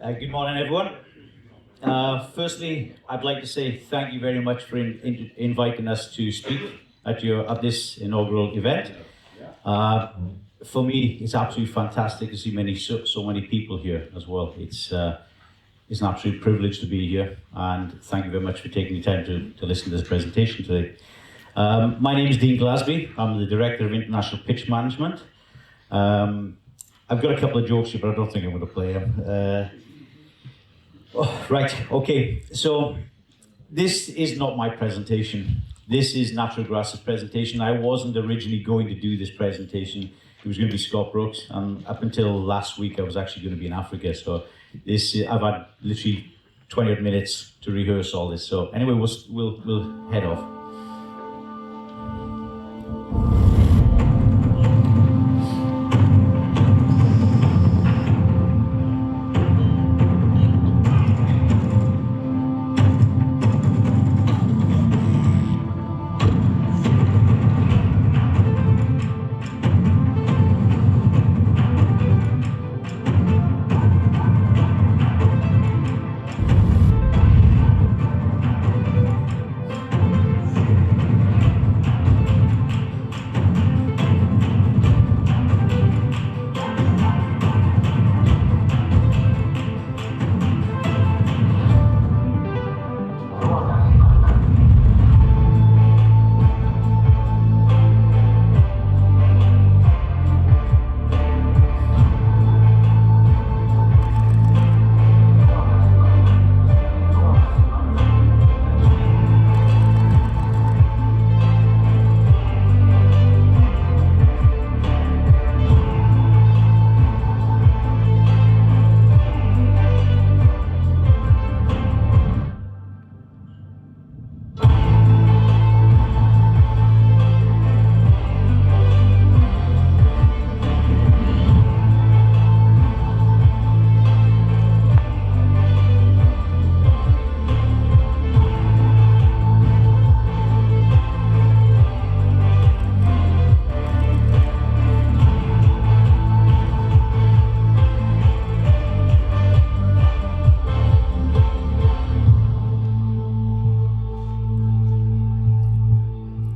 Good morning, everyone. Firstly, I'd like to say thank you very much for inviting us to speak at this inaugural event. For me, it's absolutely fantastic to see so many people here as well. It's an absolute privilege to be here, and thank you very much for taking the time to listen to this presentation today. My name is Dean Gilasbey. I'm the Director of International Pitch Management. I've got a couple of jokes here, but I don't think I'm going to play them. Right, okay, so this is not my presentation. This is Natural Grass's presentation. I wasn't originally going to do this presentation. It was going to be Scott Brooks, and up until last week I was actually going to be in Africa, so I've had literally 20 odd minutes to rehearse all this. So anyway, we'll head off.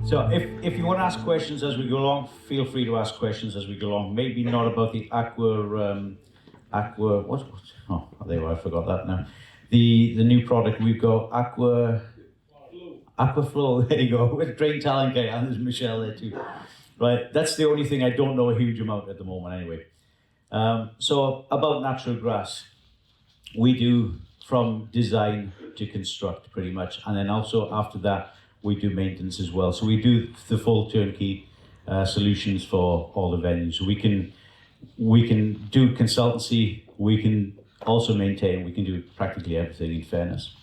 So if you want to ask questions as we go along, feel free to ask questions as we go along. Maybe not about the there you are, I forgot that now. The new product we've got, Aquaflow, there you go, with Drain Talent Guy, and there's Michelle there too. Right, that's the only thing I don't know a huge amount at the moment anyway. So about Natural Grass, we do from design to construct pretty much, and then also after that, we do maintenance as well. So we do the full turnkey solutions for all the venues. So we can do consultancy, we can also maintain, we can do practically everything in fairness.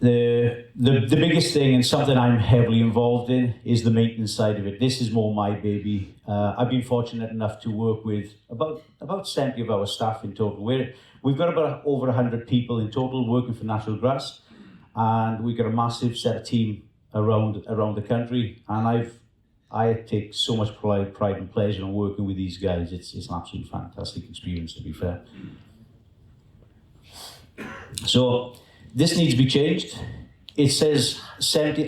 The biggest thing, and something I'm heavily involved in, is the maintenance side of it. This is more my baby. I've been fortunate enough to work with about 70 of our staff in total. We've got about over 100 people in total working for Natural Grass, and we've got a massive set of team around the country, and I take so much pride and pleasure in working with these guys. It's an absolutely fantastic experience, to be fair. So this needs to be changed. It says 70.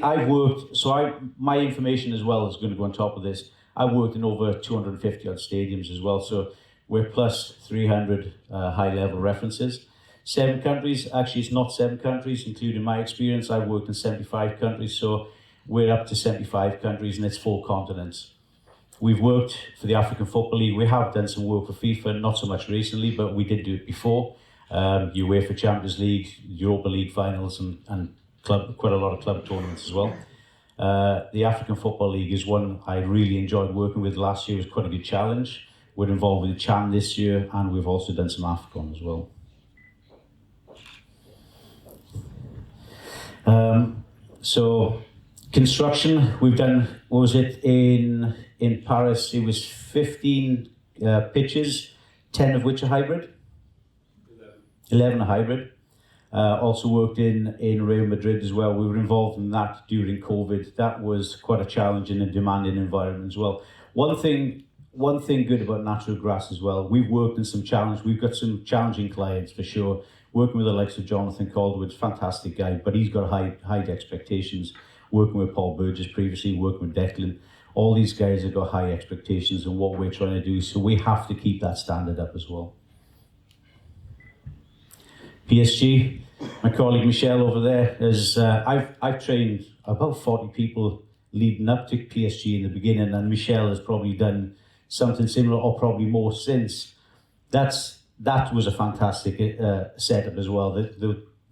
My information as well is going to go on top of this. I've worked in over 250 odd stadiums as well, so we're plus 300 high-level references. 7 countries, actually it's not 7 countries, including my experience. I've worked in 75 countries, so we're up to 75 countries, and it's 4 continents. We've worked for the African Football League. We have done some work for FIFA, not so much recently, but we did do it before. UEFA Champions League, Europa League finals, and quite a lot of club tournaments as well. The African Football League is one I really enjoyed working with. Last year was quite a good challenge. We're involved with the CHAN this year, and we've also done some AFCON as well. So construction, we've done, what was it, in Paris, it was 15 pitches, 10 of which are hybrid. 11 are hybrid. Also worked in Real Madrid as well. We were involved in that during COVID. That was quite a challenging and demanding environment as well. One thing one thing good about natural grass as well, we've worked in we've got some challenging clients for sure. Working with the likes of Jonathan Calderwood, fantastic guy, but he's got high expectations. Working with Paul Burgess previously, working with Declan, all these guys have got high expectations in what we're trying to do, so we have to keep that standard up as well. PSG, my colleague Michelle over there, I've trained about 40 people leading up to PSG in the beginning, and Michelle has probably done something similar or probably more since. That was a fantastic setup as well.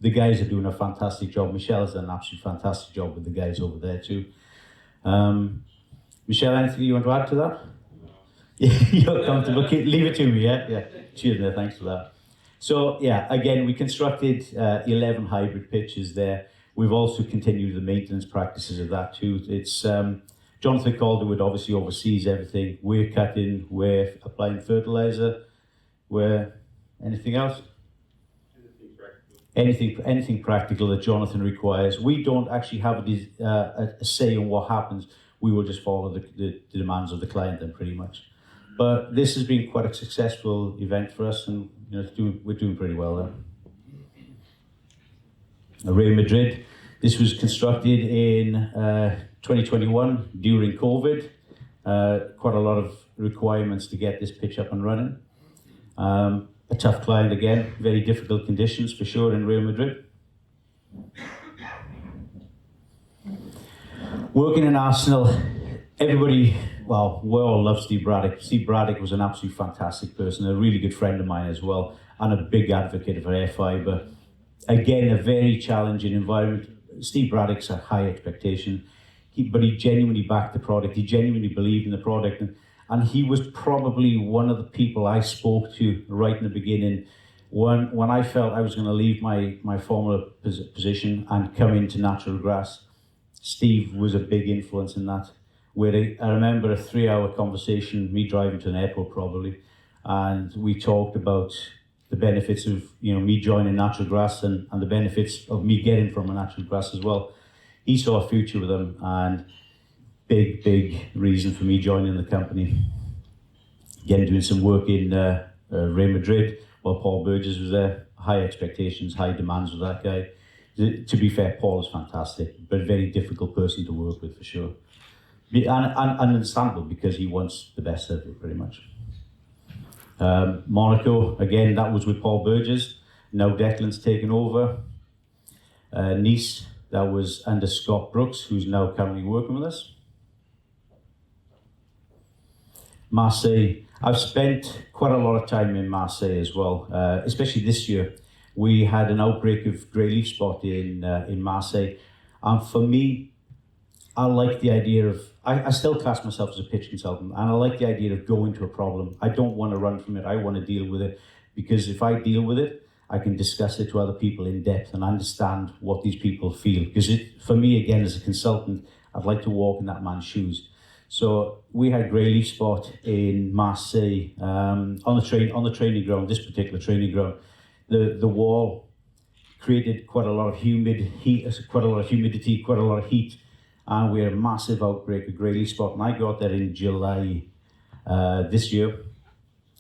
The guys are doing a fantastic job. Michelle's done an absolutely fantastic job with the guys over there too. Michelle, anything you want to add to that? You're comfortable. Leave it to me, yeah? Cheers there, thanks for that. So, yeah, again, we constructed 11 hybrid pitches there. We've also continued the maintenance practices of that too. It's Jonathan Calderwood obviously oversees everything. We're cutting, we're applying fertilizer, anything else? Anything practical that Jonathan requires. We don't actually have a say on what happens. We will just follow the demands of the client then pretty much. But this has been quite a successful event for us, and we're doing pretty well there. Real Madrid, this was constructed in 2021 during COVID. Quite a lot of requirements to get this pitch up and running. A tough client again, very difficult conditions for sure in Real Madrid. Working in Arsenal, we all love Steve Braddock. Steve Braddock was an absolutely fantastic person, a really good friend of mine as well, and a big advocate for air fibre. Again, a very challenging environment. Steve Braddock's a high expectation, but he genuinely backed the product. He genuinely believed in the product, and he was probably one of the people I spoke to right in the beginning when I felt I was going to leave my former position and come into natural grass. Steve was a big influence in that. I remember a 3-hour conversation, me driving to an airport probably, and we talked about the benefits of me joining natural grass and the benefits of me getting from a natural grass as well. He saw a future with them, and big reason for me joining the company. Again, doing some work in Real Madrid while Paul Burgess was there. High expectations, high demands with that guy. To be fair, Paul is fantastic, but a very difficult person to work with for sure. And understandable because he wants the best of it pretty much. Monaco, again, that was with Paul Burgess. Now Declan's taken over. Nice, that was under Scott Brooks, who's now currently working with us. Marseille, I've spent quite a lot of time in Marseille as well, especially this year. We had an outbreak of grey leaf spot in Marseille, and for me, I like the idea of, I still class myself as a pitch consultant, and I like the idea of going to a problem. I don't want to run from it, I want to deal with it, because if I deal with it, I can discuss it to other people in depth and understand what these people feel. Because for me, again, as a consultant, I'd like to walk in that man's shoes. So we had grey leaf spot in Marseille on the training ground, this particular training ground. The wall created quite a lot of humidity, quite a lot of heat, and we had a massive outbreak of grey leaf spot. And I got there in July this year,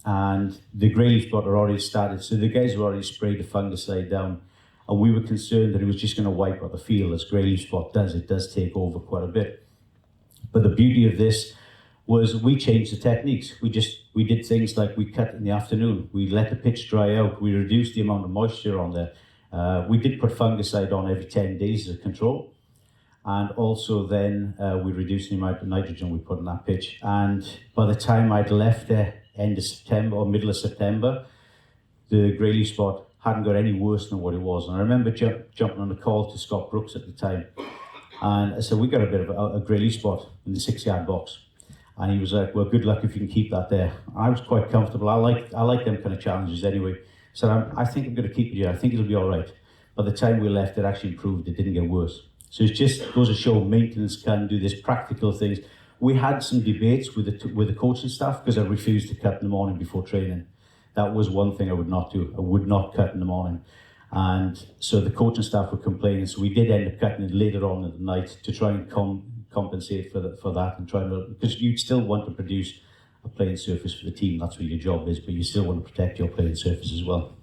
and the grey leaf spot had already started. So the guys had already sprayed the fungicide down, and we were concerned that it was just going to wipe out the field, as grey leaf spot does. It does take over quite a bit. But the beauty of this was we changed the techniques. We did things like we cut in the afternoon. We let the pitch dry out. We reduced the amount of moisture on there. We did put fungicide on every 10 days as a control. And also then we reduced the amount of nitrogen we put on that pitch. And by the time I'd left there, end of September or middle of September, the grey leaf spot hadn't got any worse than what it was. And I remember jumping on a call to Scott Brooks at the time. And I said, we got a bit of a grey leaf spot in the 6-yard box. And he was like, well, good luck if you can keep that there. I was quite comfortable. I like them kind of challenges anyway. So I think I'm going to keep it here. I think it'll be all right. By the time we left, it actually improved. It didn't get worse. So it just goes to show maintenance can do this practical things. We had some debates with the coaching staff because I refused to cut in the morning before training. That was one thing I would not do. I would not cut in the morning. And so the coaching staff were complaining. So we did end up cutting it later on in the night to try and compensate for that and try to, because you'd still want to produce a a playing surface for the team. That's what your job is, but you still want to protect your playing surface as well.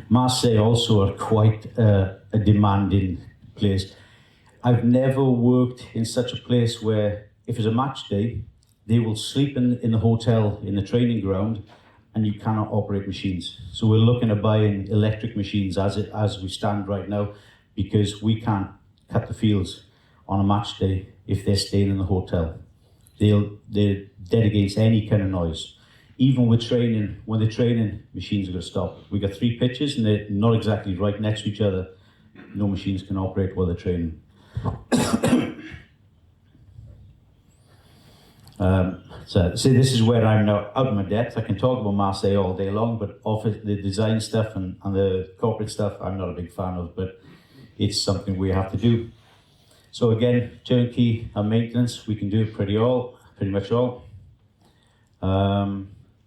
Marseille also are quite a demanding place. I've never worked in such a place where if it's a match day, they will sleep in the hotel, in the training ground, and you cannot operate machines. So we're looking at buying electric machines as we stand right now, because we can't cut the fields on a match day if they're staying in the hotel. They're dead against any kind of noise. Even with training, when they're training, machines are going to stop. We've got 3 pitches and they're not exactly right next to each other. No machines can operate while they're training. So this is where I'm now out of my depth. I can talk about Marseille all day long, but often the design stuff and the corporate stuff, I'm not a big fan of, but it's something we have to do. So again, turnkey and maintenance, we can do it pretty much all.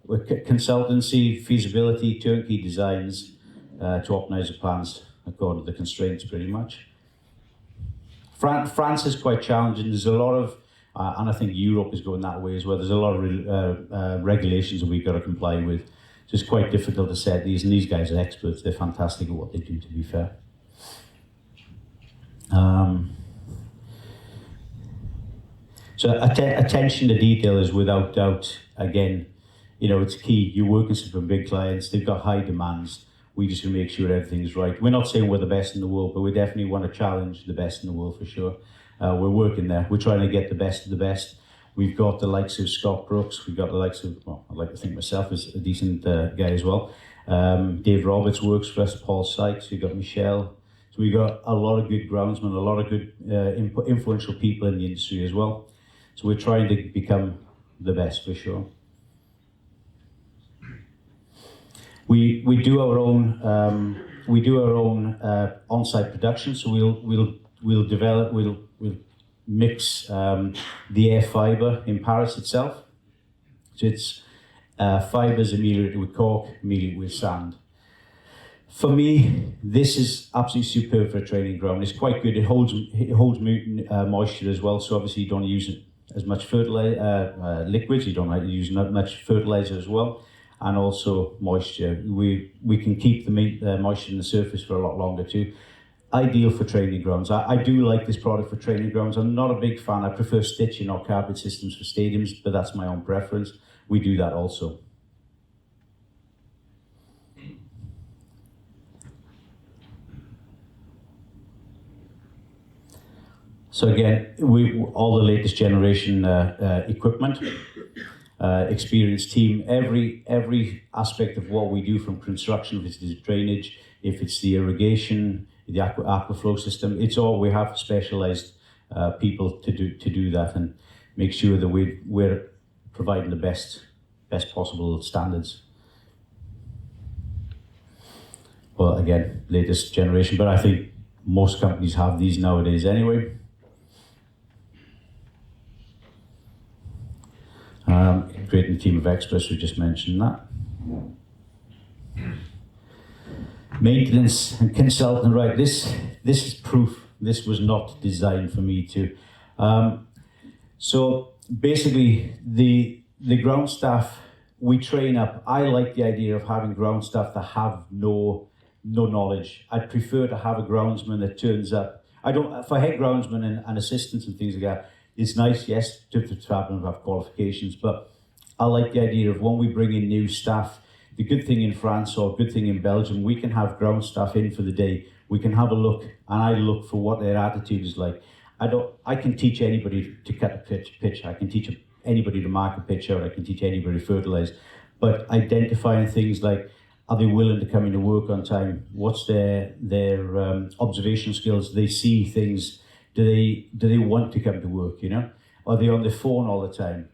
With consultancy, feasibility, turnkey designs to optimize the plans according to the constraints pretty much. France is quite challenging. There's a lot of, and I think Europe is going that way as well. There's a lot of regulations that we've got to comply with. So it's quite difficult to set these, and these guys are experts. They're fantastic at what they do, to be fair. So attention to detail is without doubt, again, it's key. You're working with some big clients, they've got high demands. We just want to make sure everything's right. We're not saying we're the best in the world, but we definitely want to challenge the best in the world for sure. We're working there. We're trying to get the best of the best. We've got the likes of Scott Brooks. We've got the likes of, well, I like to think myself as a decent guy as well. Dave Roberts works for us, Paul Sykes. We've got Michelle. So we've got a lot of good groundsmen, a lot of good influential people in the industry as well. So we're trying to become the best for sure. We do our own on-site production. So we'll mix the air fibre in Paris itself. So it's fibres immediately with cork, immediately with sand. For me, this is absolutely superb for a training ground. It's quite good. It holds moisture as well. So obviously you don't use as much liquids. You don't use much fertilizer as well. And also moisture. We can keep the moisture in the surface for a lot longer too. Ideal for training grounds. I do like this product for training grounds. I'm not a big fan. I prefer stitching or carpet systems for stadiums, but that's my own preference. We do that also. So again, all the latest generation equipment. Experienced team, every aspect of what we do, from construction, if it's the drainage, if it's the irrigation, the aquaflow system, it's all, we have specialized people to do that and make sure that we're providing the best possible standards. Well, again, latest generation, but I think most companies have these nowadays anyway. Creating a team of experts, we just mentioned that. Maintenance and consultant, right, this is proof. This was not designed for me to. So basically, the ground staff, we train up. I like the idea of having ground staff that have no knowledge. I'd prefer to have a groundsman that turns up. For head groundsmen and assistants and things like that, it's nice, yes, to have them have qualifications, but I like the idea of when we bring in new staff, the good thing in France or good thing in Belgium, we can have ground staff in for the day. We can have a look, and I look for what their attitude is like. I can teach anybody to cut a pitch. I can teach anybody to mark a pitch out. I can teach anybody to fertilize. But identifying things like, are they willing to come into work on time? What's their observation skills? Do they see things? Do they want to come to work? Are they on their phone all the time?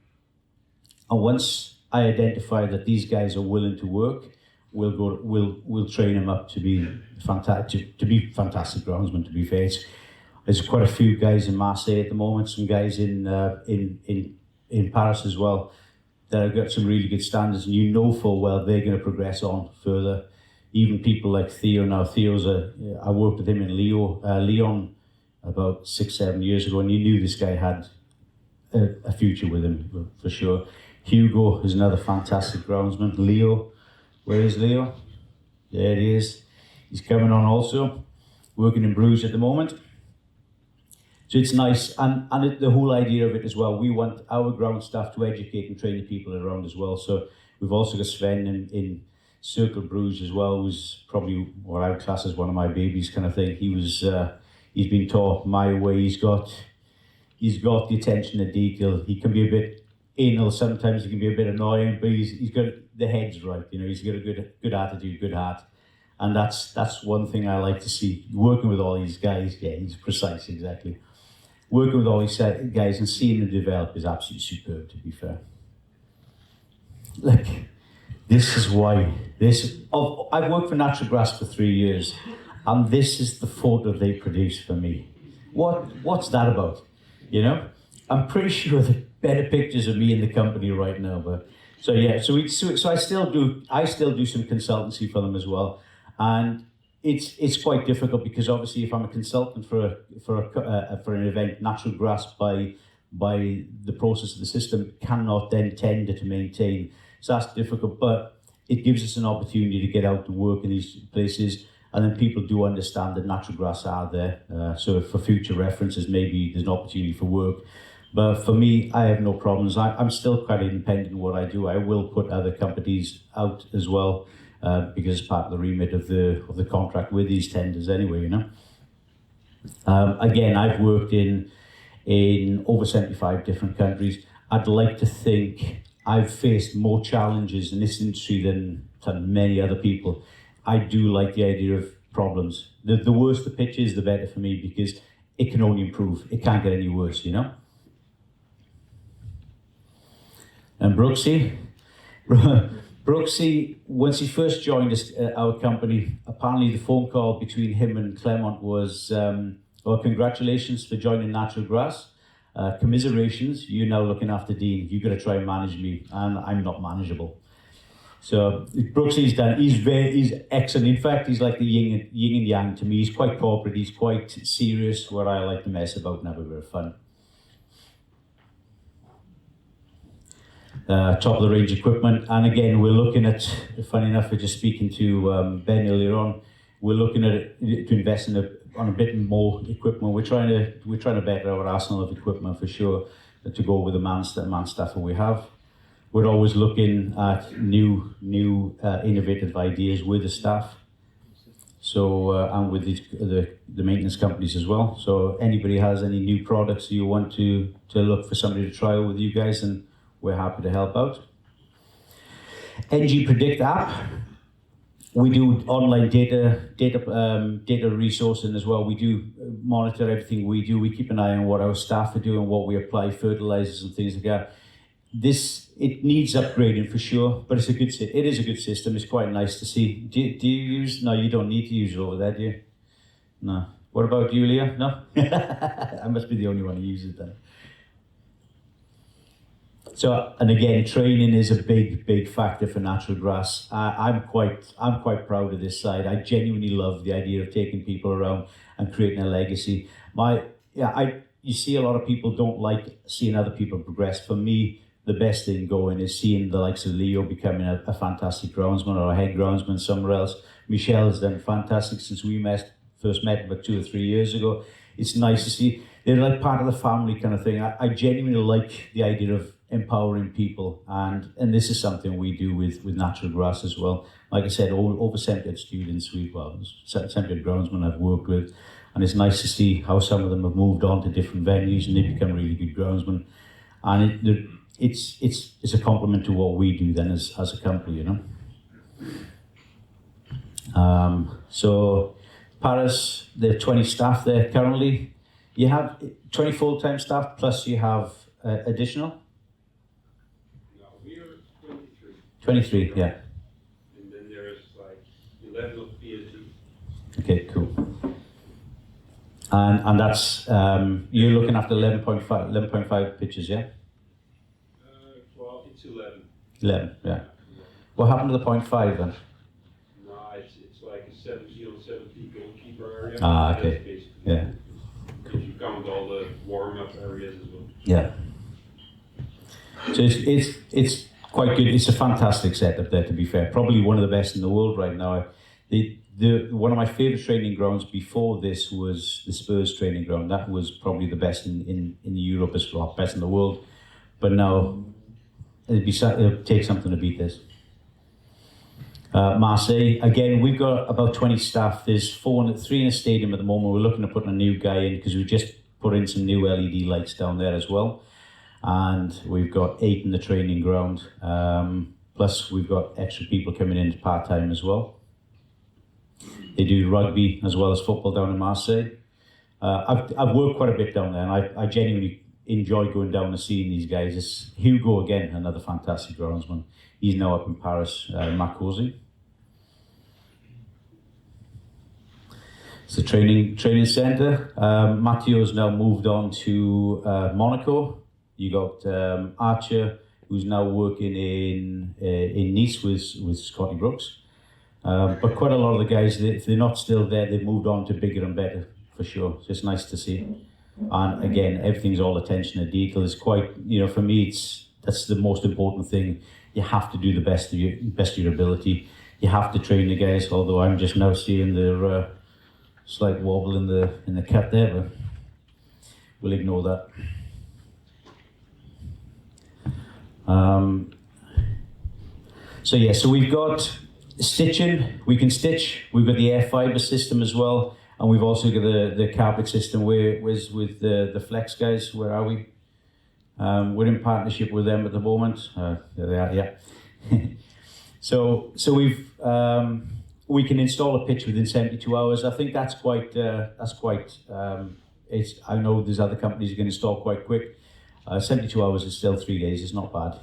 And once I identify that these guys are willing to work, we'll train them up to be fantastic groundsmen. To be fair, there's quite a few guys in Marseille at the moment, some guys in Paris as well that have got some really good standards, and full well they're going to progress on further. Even people like Theo now. I worked with him in Lyon about 6-7 years ago, and you knew this guy had a future with him for sure. Hugo is another fantastic groundsman. Leo, where is Leo? There he is. He's coming on also, working in Bruges at the moment. So it's nice, and the whole idea of it as well, we want our ground staff to educate and train the people around as well. So we've also got Sven in Circle Bruges as well, who's probably what I would class as one of my babies kind of thing. He's been taught my way. He's got the attention to detail. He can be a bit anal sometimes, he can be a bit annoying, but he's got the head's right, you know, he's got a good attitude, good heart. And that's one thing I like to see, working with all these guys. Yeah, he's precise, exactly. Working with all these guys and seeing them develop is absolutely superb, to be fair. Look, this is why, I've worked for Natural Grass for 3 years, and this is the photo they produce for me. What's that about? You know? I'm pretty sure there are better pictures of me in the company right now, but so yeah, so I still do some consultancy for them as well, and it's quite difficult because obviously if I'm a consultant for an event, Natural Grass by the process of the system cannot then tender to maintain. So that's difficult, but it gives us an opportunity to get out and work in these places, and then people do understand that Natural Grass are there. So for future references, maybe there's an opportunity for work. But for me, I have no problems. I'm still quite independent in what I do. I will put other companies out as well, because it's part of the remit of the contract with these tenders anyway, you know. Again, I've worked in over 75 different countries. I'd like to think I've faced more challenges in this industry than many other people. I do like the idea of problems. The worse the pitch is, the better for me, because it can only improve. It can't get any worse, you know. And Brooksy, once he first joined us, our company, apparently the phone call between him and Clement was, well, congratulations for joining Natural Grass. Commiserations, you're now looking after Dean. You've got to try and manage me, and I'm not manageable. So Brooksy's done. He's excellent. In fact, he's like the yin and yang to me. He's quite corporate. He's quite serious, where I like to mess about and have a bit of fun. Top of the range equipment, and again we're looking at, funny enough, we're just speaking to Ben earlier on, we're looking at it, to invest on a bit more equipment. We're trying to better our arsenal of equipment for sure, to go with the man staff that we have. We're always looking at new innovative ideas with the staff, so and with the maintenance companies as well. So anybody has any new products you want to look for somebody to try with you guys, and we're happy to help out. NG Predict app. We do online data resourcing as well. We do monitor everything we do. We keep an eye on what our staff are doing, what we apply, fertilizers and things like that. It needs upgrading for sure, but it is a good system. It's quite nice to see. Do you use? No, you don't need to use it over there, do you? No. What about you, Leah? No. I must be the only one who uses it then. So, and again, training is a big factor for Natural Grass. I'm quite proud of this side. I genuinely love the idea of taking people around and creating a legacy. You see a lot of people don't like seeing other people progress. For me, the best thing going is seeing the likes of Leo becoming a fantastic groundsman or a head groundsman somewhere else. Michelle has done fantastic since we first met about 2 or 3 years ago. It's nice to see. They're like part of the family kind of thing. I genuinely like the idea of empowering people, and this is something we do with Natural Grass as well. Like I said, over 70 students, 70 groundsmen I've worked with, and it's nice to see how some of them have moved on to different venues and they become really good groundsmen, and it's a compliment to what we do then as a company, you know. So Paris, there are 20 staff there currently. You have 20 full-time staff plus you have additional. 23, yeah. And then there's like 11 of PhD. Okay, cool. And that's, you're looking after 11.5 pitches, yeah? Well, it's 11. 11, yeah. What happened to the 0.5 then? No, it's like a 70 on 70 goalkeeper area. Ah, okay. Yeah. If you count all the warm-up areas as well. Yeah. So it's quite good. It's a fantastic setup there, to be fair. Probably one of the best in the world right now. One of my favourite training grounds before this was the Spurs training ground. That was probably the best in Europe as well, best in the world. But now it'll take something to beat this. Marseille, again, we've got about 20 staff. There's 3 in the stadium at the moment. We're looking to put a new guy in because we just put in some new LED lights down there as well. And we've got 8 in the training ground. Plus we've got extra people coming in part-time as well. They do rugby as well as football down in Marseille. I've worked quite a bit down there, and I genuinely enjoy going down and seeing these guys. It's Hugo again, another fantastic groundsman. He's now up in Paris, Marcosi. It's the training centre. Matteo's now moved on to Monaco. You got Archer, who's now working in Nice with Scotty Brooks. But quite a lot of the guys, if they're not still there, they've moved on to bigger and better, for sure. So it's nice to see. And again, everything's all attention to detail. It's quite, for me, that's the most important thing. You have to do the best of your ability. You have to train the guys, although I'm just now seeing their slight wobble in the cut there, but we'll ignore that. So we've got stitching. We can stitch. We've got the air fiber system as well, and we've also got the carpet system. With the Flex guys? Where are we? We're in partnership with them at the moment. There they are. Yeah. so we can install a pitch within 72 hours. I think that's quite. I know there's other companies who can install quite quick. 72 hours is still 3 days. It's not bad.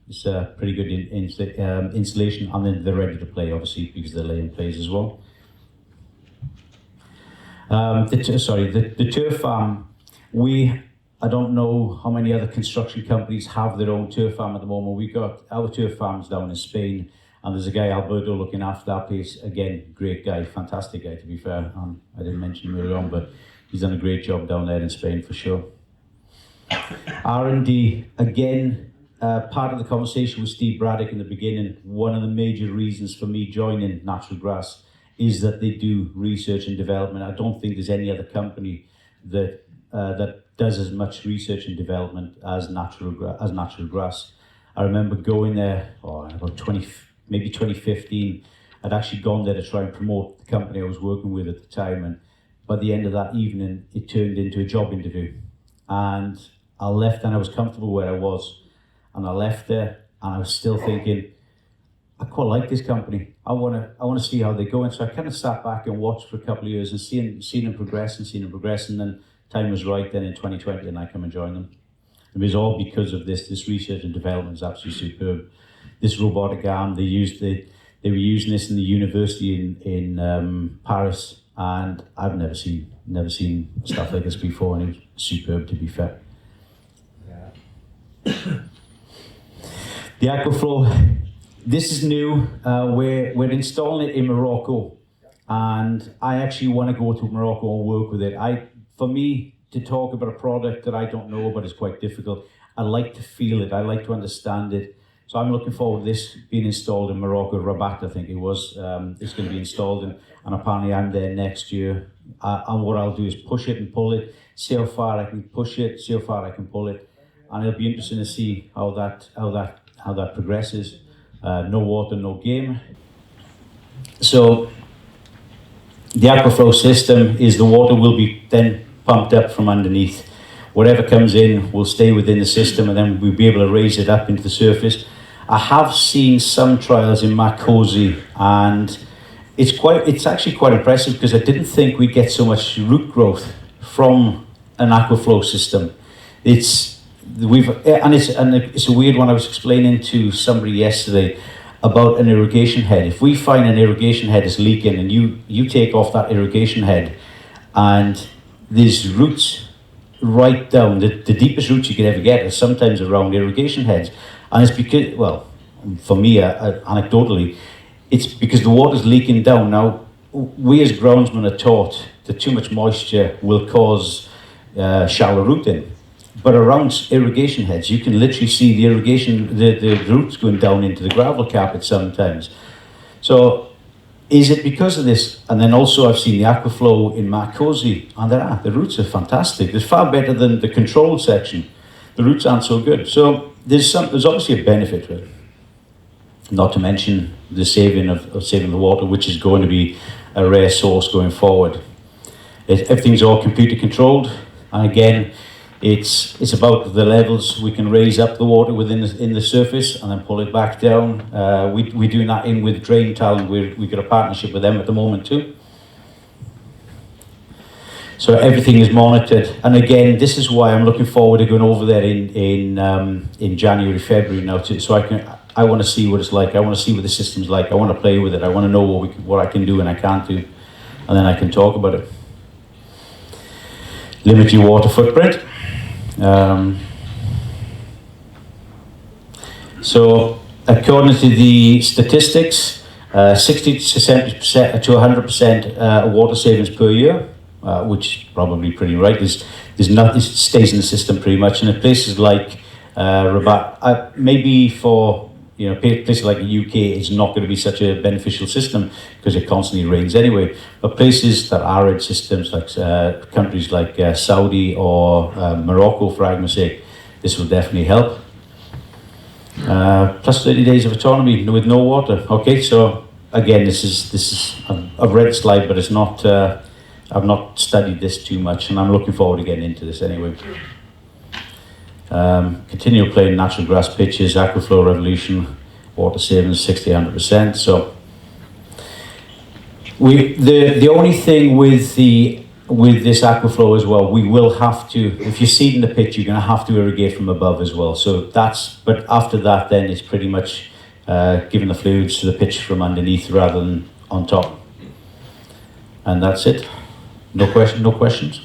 It's a pretty good installation, and then they're ready to play, obviously, because they're laying plays as well. The turf farm. I don't know how many other construction companies have their own turf farm at the moment. We've got our turf farms down in Spain, and there's a guy, Alberto, looking after that place. Again, great guy, fantastic guy, to be fair. I didn't mention him earlier on, but he's done a great job down there in Spain for sure. R&D, again, part of the conversation with Steve Braddock in the beginning. One of the major reasons for me joining Natural Grass is that they do research and development. I don't think there's any other company that does as much research and development as Natural Grass. I remember going there about 2015. I'd actually gone there to try and promote the company I was working with at the time, and by the end of that evening, it turned into a job interview. And I left, and I was comfortable where I was, and I left there, and I was still thinking, I quite like this company. I want to see how they go. And so I kind of sat back and watched for a couple of years and seen them progress, and then time was right. Then in 2020, and I come and join them. It was all because of this research and development is absolutely superb. This robotic arm, they were using this in the university in Paris, and I've never seen stuff like this before, and it was superb, to be fair. The Aquaflow, this is new. We're installing it in Morocco, and I actually want to go to Morocco and work with it. For me, to talk about a product that I don't know about is quite difficult. I like to feel it. I like to understand it. So I'm looking forward to this being installed in Morocco, Rabat, I think it was. It's going to be installed, and apparently I'm there next year. And what I'll do is push it and pull it, see how far I can push it, see how far I can pull it, and it'll be interesting to see how that progresses. No water, no game. So the Aquaflow system is the water will be then pumped up from underneath. Whatever comes in will stay within the system, and then we'll be able to raise it up into the surface. I have seen some trials in Marcosi, and it's actually quite impressive, because I didn't think we'd get so much root growth from an Aquaflow system. It's a weird one. I was explaining to somebody yesterday about an irrigation head. If we find an irrigation head is leaking, and you take off that irrigation head, and there's roots right down, the deepest roots you could ever get are sometimes around irrigation heads. And it's because, well, for me, anecdotally, it's because the water's leaking down. Now, we as groundsmen are taught that too much moisture will cause shallow rooting. but around irrigation heads, you can literally see the irrigation, the roots going down into the gravel carpet sometimes. So is it because of this? And then also I've seen the aquaflow in Marcosi, and the roots are fantastic. They're far better than the control section. The roots aren't so good. So there's obviously a benefit to it. Not to mention the saving of saving the water, which is going to be a rare source going forward. Everything's all computer controlled, and again, it's about the levels. We can raise up the water in the surface and then pull it back down. We're doing that in with Drain Talent. We've got a partnership with them at the moment too. So everything is monitored, and again, this is why I'm looking forward to going over there in January, February now. I want to see what it's like. I want to see what the system's like. I want to play with it. I want to know what I can do and I can't do, and then I can talk about it. Limit your water footprint. So according to the statistics, 60 to 70% to 100% water savings per year, which is probably pretty right. There's nothing, it stays in the system pretty much. And in places like Rabat, maybe for places like the UK, it's not going to be such a beneficial system because it constantly rains anyway. But places that are arid systems, like countries like Saudi or Morocco, for argument's sake, this will definitely help. Plus 30 days of autonomy with no water. Okay, so again, this is I've read the slide, but it's not. I've not studied this too much, and I'm looking forward to getting into this anyway. Continue playing natural grass pitches, aquaflow revolution, water savings 60-100%. So the only thing with this aquaflow as well, we will have to, if you're seeding the pitch, you're going to have to irrigate from above as well. So but after that, then it's pretty much giving the fluids to the pitch from underneath rather than on top. And that's it. No questions?